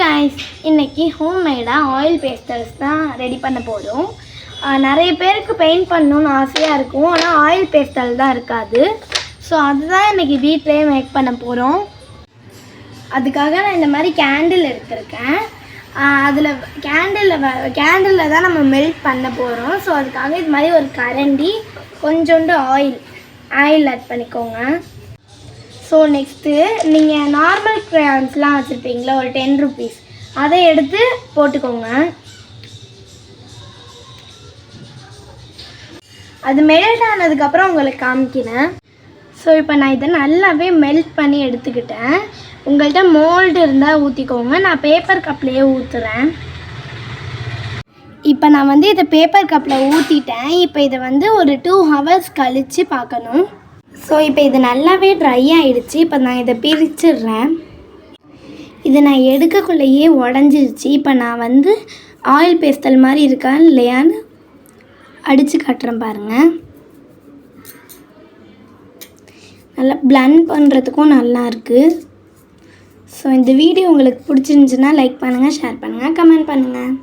Guys, இன்றைக்கி ஹோம்மேடாக oil pastels தான் ready பண்ண போகிறோம். நிறைய பேருக்கு பெயிண்ட் பண்ணணுன்னு ஆசையாக இருக்கும், ஆனால் ஆயில் பேஸ்டல் தான் இருக்காது. ஸோ அதுதான் இன்றைக்கி வீட்டிலே மேக் பண்ண போகிறோம். அதுக்காக நான் இந்த மாதிரி கேண்டில் எடுத்திருக்கேன். அதில் கேண்டிலில் தான் நம்ம மெல்ட் பண்ண போகிறோம். ஸோ அதுக்காக இது மாதிரி ஒரு கரண்டி, கொஞ்சோண்டு ஆயில் ஆட் பண்ணிக்கோங்க. ஸோ நெக்ஸ்ட்டு நீங்கள் நார்மல் க்ரையான்ஸ்லாம் வச்சுருப்பீங்களா, ஒரு 10 ருபீஸ், அதை எடுத்து போட்டுக்கோங்க. அது மெல்ட் ஆனதுக்கப்புறம் உங்களுக்கு காமிக்கிறேன். ஸோ இப்போ நான் இதை நல்லாவே மெல்ட் பண்ணி எடுத்துக்கிட்டேன். உங்கள்கிட்ட மோல்டு இருந்தால் ஊற்றிக்கோங்க. நான் பேப்பர் கப்லேயே ஊற்றுறேன். இப்போ நான் இதை பேப்பர் கப்பில் ஊற்றிட்டேன். இப்போ இதை ஒரு 2 ஹவர்ஸ் கழித்து பார்க்கணும். ஸோ இப்போ இது நல்லாவே ட்ரை ஆகிடுச்சு. இப்போ நான் இதை பிரிச்சிடுறேன். இதை நான் எடுக்கக்குள்ளேயே உடஞ்சிருச்சு. இப்போ நான் ஆயில் பேஸ்டல் மாதிரி இருக்கா இல்லையான்னு அடித்து காட்டுறேன் பாருங்கள். நல்லா பிளண்ட் பண்ணுறதுக்கும் நல்லாயிருக்கு. ஸோ இந்த வீடியோ உங்களுக்கு பிடிச்சிருந்துச்சுன்னா லைக் பண்ணுங்கள், ஷேர் பண்ணுங்கள், கமெண்ட் பண்ணுங்கள்.